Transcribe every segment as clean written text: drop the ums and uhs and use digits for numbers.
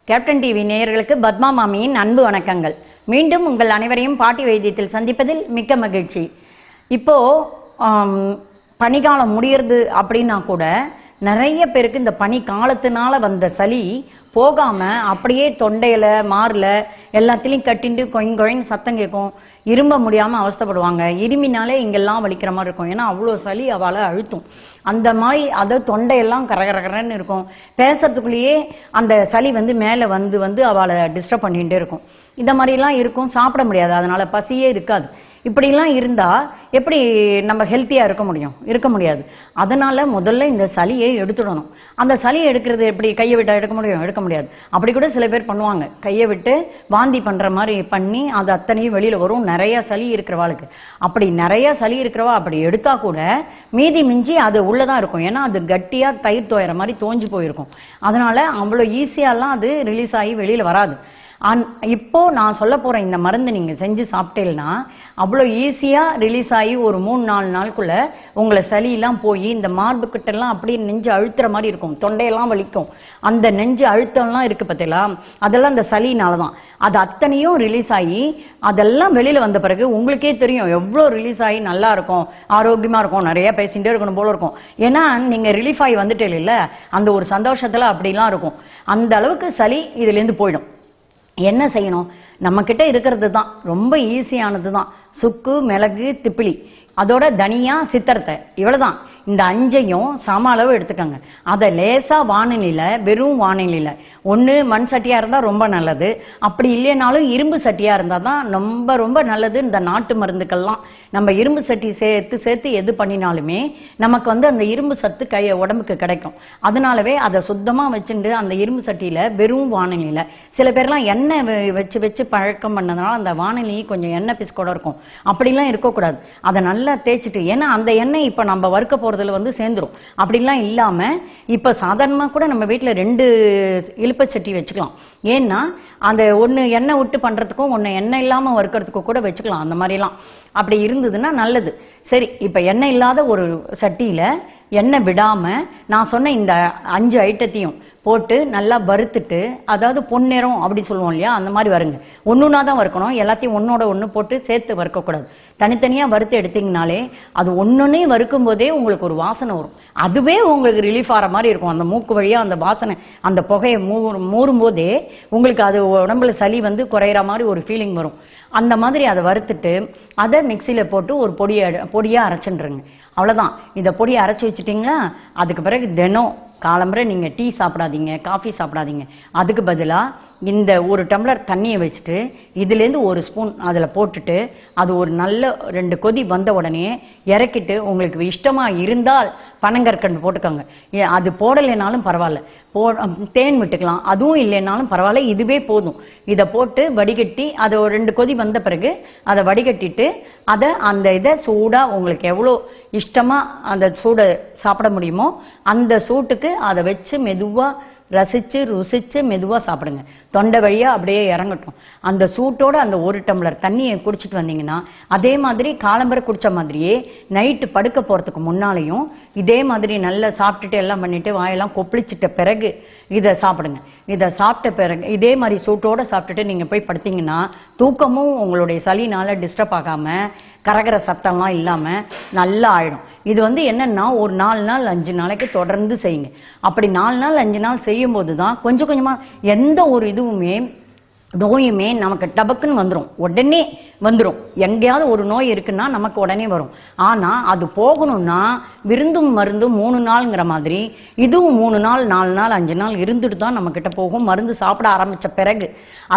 Captain TV நேயர்களுக்கு பத்மா மாமியின் அன்பு வணக்கங்கள். மீண்டும் உங்கள் அனைவரையும் பாட்டி வைத்தியத்தில் சந்திப்பதில் மிக்க மகிழ்ச்சி. இப்போ பனிக்காலம் முடியறது அப்படின்னா கூட நிறைய பேருக்கு இந்த பனி காலத்தினால வந்த சளி போகாம அப்படியே தொண்டையில மார்ல எல்லாத்திலையும் கட்டிண்டு கொய்ங்க சத்தம் கேட்கும். இரும்ப முடியாம அவஸ்தைப்படுவாங்க. இருமினாலே இங்கெல்லாம் வலிக்கிற மாதிரி இருக்கும். ஏன்னா அவ்வளோ சளி அவளை அழுத்தும். அந்த மாதிரி அதை தொண்டையெல்லாம் கரகரகரன்னு இருக்கும். பேசுறதுக்குள்ளேயே அந்த சளி மேலே வந்து அவளை டிஸ்டர்ப் பண்ணிகிட்டே இருக்கும். இந்த மாதிரிலாம் இருக்கும். சாப்பிட முடியாது, அதனால பசியே இருக்காது. இப்படிலாம் இருந்தால் எப்படி நம்ம ஹெல்த்தியாக இருக்க முடியாது. அதனால் முதல்ல இந்த சளியை எடுத்துடணும். அந்த சளியை எடுக்கிறது எப்படி? கையை விட்டு எடுக்க முடியாது. அப்படி கூட சில பேர் பண்ணுவாங்க. கையை விட்டு வாந்தி பண்ணுற மாதிரி பண்ணி அது அத்தனையும் வெளியில் வரும். நிறைய சளி இருக்கிறவாளுக்கு. அப்படி நிறைய சளி இருக்கிறவா அப்படி எடுத்தால் கூட மீதி மிஞ்சி அது உள்ளதான் இருக்கும். ஏன்னா அது கட்டியாக தயிர் தோயிற மாதிரி தோஞ்சு போயிருக்கும். அதனால் அவ்வளோ ஈஸியாலாம் அது ரிலீஸ் ஆகி வெளியில் வராது. இப்போ நான் சொல்ல போகிறேன், இந்த மருந்து நீங்கள் செஞ்சு சாப்பிட்டேன்னா அவ்வளோ ஈஸியாக ரிலீஸ் ஆகி ஒரு 3-4 நாளுக்குள்ள உங்களை சளியெல்லாம் போய் இந்த மார்புக்கிட்டெல்லாம் அப்படியே நெஞ்சு அழுத்துற மாதிரி இருக்கும். தொண்டையெல்லாம் வலிக்கும். அந்த நெஞ்சு அழுத்தம்லாம் இருக்குது பார்த்தீங்களா, அதெல்லாம் இந்த சளினால தான். அது அத்தனையும் ரிலீஸ் ஆகி அதெல்லாம் வெளியில் வந்த பிறகு உங்களுக்கே தெரியும் எவ்வளோ ரிலீஸ் ஆகி நல்லா இருக்கும், ஆரோக்கியமாக இருக்கும், நிறைய பேசிகிட்டே இருக்கணும் போல இருக்கும். ஏன்னா நீங்கள் ரிலீஃப் ஆகி வந்துட்டே இல்லை, அந்த ஒரு சந்தோஷத்தில் அப்படிலாம் இருக்கும். அந்த அளவுக்கு சளி இதுலேருந்து போயிடும். என்ன செய்யணும்? நம்மக்கிட்ட இருக்கிறது தான், ரொம்ப ஈஸியானது தான். சுக்கு, மிளகு, திப்பிலி, அதோட தனியா, சித்திரத்தை, இவ்வளோதான். இந்த 5ஐயும் சம அளவு எடுத்துக்கோங்க. அதை லேசாக வானிலையில், வெறும் வானிலையில், ஒன்று மண் சட்டியாக இருந்தால் ரொம்ப நல்லது. அப்படி இல்லைனாலும் இரும்பு சட்டியாக இருந்தால் தான் ரொம்ப ரொம்ப நல்லது. இந்த நாட்டு மருந்துக்கள்லாம் நம்ம இரும்பு சட்டி சேர்த்து எது பண்ணினாலுமே நமக்கு அந்த இரும்பு சத்து உடம்புக்கு கிடைக்கும். அதனாலவே அதை சுத்தமாக வச்சுட்டு அந்த இரும்பு சட்டியில் வெறும் வானிலையில், சில பேர்லாம் எண்ணெய் வச்சு பழக்கம் பண்ணதுனால அந்த வானிலையும் கொஞ்சம் எண்ணெய் பிஸ்கோட இருக்கும். அப்படிலாம் இருக்கக்கூடாது. அதை நல்லா தேய்ச்சிட்டு, ஏன்னா அந்த எண்ணெய் இப்போ நம்ம வறுக்க போகிறதுல சேர்ந்துடும். அப்படிலாம் இல்லாமல் இப்போ சாதாரணமாக கூட நம்ம வீட்டில் 2 இழுப்பச்சட்டி வச்சுக்கலாம். ஏன்னா அந்த ஒன்று எண்ணெய் விட்டு பண்ணுறதுக்கும் ஒன்று எண்ணெய் இல்லாமல் வறுக்கிறதுக்கும் கூட வச்சுக்கலாம். அந்த மாதிரிலாம் அப்படி இருந்ததுன்னா நல்லது. சரி, இப்போ எண்ணெய் இல்லாத ஒரு சட்டியில் எண்ணெய் விடாமல் நான் சொன்ன இந்த 5 ஐட்டத்தையும் போட்டு நல்லா வறுத்துட்டு, அதாவது பொன்னிறம் அப்படி சொல்லுவோம் இல்லையா, அந்த மாதிரி வருங்க. ஒன்றுனா தான் வறுக்கணும். எல்லாத்தையும் ஒன்றோட ஒன்று போட்டு சேர்த்து வறுக்கக்கூடாது. தனித்தனியாக வறுத்து எடுத்திங்கனாலே அது ஒன்றுன்னே வறுக்கும் போதே உங்களுக்கு ஒரு வாசனை வரும். அதுவே உங்களுக்கு ரிலீஃப் ஆகிற மாதிரி இருக்கும். அந்த மூக்கு வழியாக அந்த வாசனை, அந்த புகையை மூறும் போதே உங்களுக்கு அது உடம்புல சளி குறையிற மாதிரி ஒரு ஃபீலிங் வரும். அந்த மாதிரி அதை வறுத்துட்டு அதை மிக்சியில் போட்டு ஒரு பொடியாக அரைச்சிட்டுருங்க. அவ்வளோதான். இந்த பொடியை அரைச்சி வச்சுட்டிங்களா, அதுக்கு பிறகு தினம் காலம்பரை நீங்கள் டீ சாப்பிடாதீங்க, காஃபி சாப்பிடாதீங்க. அதுக்கு பதிலாக இந்த 1 டம்ளர் தண்ணியை வச்சுட்டு இதுலேருந்து 1 ஸ்பூன் அதில் போட்டுட்டு அது ஒரு நல்ல 2 கொதி வந்த உடனே இறக்கிட்டு, உங்களுக்கு இஷ்டமாக இருந்தால் பனங்கற்கண்டு போட்டுக்கோங்க. அது போடலைனாலும் பரவாயில்ல, தேன் விட்டுக்கலாம். அதுவும் இல்லைனாலும் பரவாயில்ல, இதுவே போதும். இதை போட்டு வடிகட்டி அதை ஒரு 2 கொதி வந்த பிறகு அதை வடிகட்டிட்டு அந்த இதை சூடாக உங்களுக்கு எவ்வளோ இஷ்டமாக அந்த சூடை சாப்பிட முடியுமோ அந்த சூட்டுக்கு அதை வச்சு மெதுவாக ரசித்து ருசித்து மெதுவாக சாப்பிடுங்க. தொண்டை வழியாக அப்படியே இறங்கட்டும். அந்த சூட்டோடு அந்த 1 டம்ளர் தண்ணியை குடிச்சிட்டு வந்தீங்கன்னா அதே மாதிரி காலம்பரை குடித்த மாதிரியே நைட்டு படுக்க போகிறதுக்கு முன்னாலேயும் இதே மாதிரி நல்லா சாப்பிட்டுட்டு எல்லாம் பண்ணிவிட்டு வாயெல்லாம் கொப்பளிச்சிட்ட பிறகு இதை சாப்பிடுங்க. இதை சாப்பிட்ட பிறகு இதே மாதிரி சூட்டோடு சாப்பிட்டுட்டு நீங்கள் போய் படுத்தீங்கன்னா தூக்கமும் உங்களுடைய சளினால் டிஸ்டர்ப் ஆகாமல் கரகர சத்தம்லாம் இல்லாமல் நல்லா ஆயிடும். இது என்னன்னா ஒரு 4 நாள் 5 நாளைக்கு தொடர்ந்து செய்யுங்க. அப்படி 4 நாள் 5 நாள் செய்யும்போது தான் கொஞ்சம் கொஞ்சமாக எந்த ஒரு இதுவுமே நோயுமே நமக்கு டபக்குன்னு வந்துடும், உடனே வந்துடும். எங்கேயாவது ஒரு நோய் இருக்குன்னா நமக்கு உடனே வரும். ஆனால் அது போகணும்னா விருந்தும் மருந்தும் 3 நாளுங்கிற மாதிரி இதுவும் 3 நாள் 4 நாள் 5 நாள் இருந்துட்டு தான் நம்மக்கிட்ட போகும், மருந்து சாப்பிட ஆரம்பித்த பிறகு.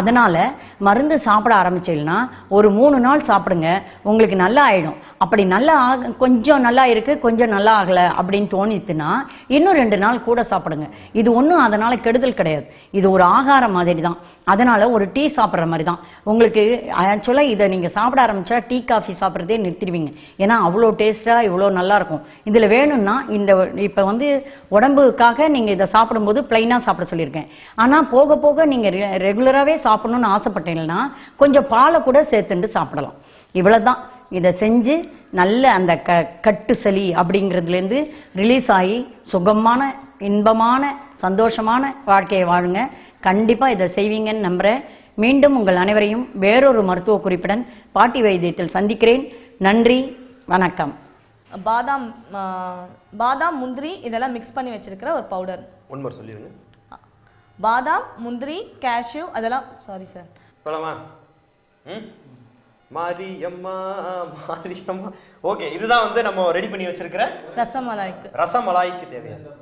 அதனால் மருந்து சாப்பிட ஆரம்பிச்சிங்கன்னா ஒரு 3 நாள் சாப்பிடுங்க, உங்களுக்கு நல்லா ஆகிடும். அப்படி நல்லா கொஞ்சம் நல்லா இருக்குது, கொஞ்சம் நல்லா ஆகலை அப்படின்னு தோணிச்சுன்னா இன்னும் 2 நாள் கூட சாப்பிடுங்க. இது ஒன்றும் அதனால் கெடுதல் கிடையாது. இது ஒரு ஆகாரம் மாதிரி தான். அதனால் ஒரு டீ சாப்பிட்ற மாதிரி தான். உங்களுக்கு ஆக்சுவலாக இதை நீங்கள் சாப்பிட ஆரம்பித்தா டீ காஃபி சாப்பிட்றதே நிறுத்திடுவீங்க. ஏன்னா அவ்வளோ டேஸ்ட்டாக இவ்வளோ நல்லாயிருக்கும். இதில் வேணும்னா இந்த இப்போ உடம்புக்காக நீங்கள் இதை சாப்பிடும்போது ப்ளைனாக சாப்பிட சொல்லியிருக்கேன். ஆனால் போக போக நீங்கள் ரெகுலராகவே சாப்பிடணும்னு ஆசைப்பட்டீங்கன்னா கொஞ்சம் பாலை கூட சேர்த்துட்டு சாப்பிடலாம். இவ்வளோ தான். இதை செஞ்சு நல்ல அந்த கட்டு சளி அப்படிங்கிறதுலேருந்து ரிலீஸ் ஆகி சுகமான இன்பமான சந்தோஷமான வாழ்க்கையை வாழுங்க. கண்டிப்பா இதை செய்வீங்கன்னு நம்புறேன். மீண்டும் உங்கள் அனைவரையும் வேறொரு மருத்துவ குறிப்புடன் பாட்டி வைத்தியத்தில் சந்திக்கிறேன். நன்றி, வணக்கம். பாதாம் பாதாம் முந்திரி இதெல்லாம் மிக்ஸ் பண்ணி வச்சிருக்கிற ஒரு பவுடர். ஒன் மோர் சொல்லிருங்க. பாதாம் முந்திரி கேஷ்யூ அதெல்லாம் சாரி சார் சொல்லமா? மாரியம்மா மாரியம்மா. ஓகே, இதுதான் வந்து நம்ம ரெடி பண்ணி வச்சிருக்கிற ரசமலாய்க்கு ரசமலாய்க்கு தேவையான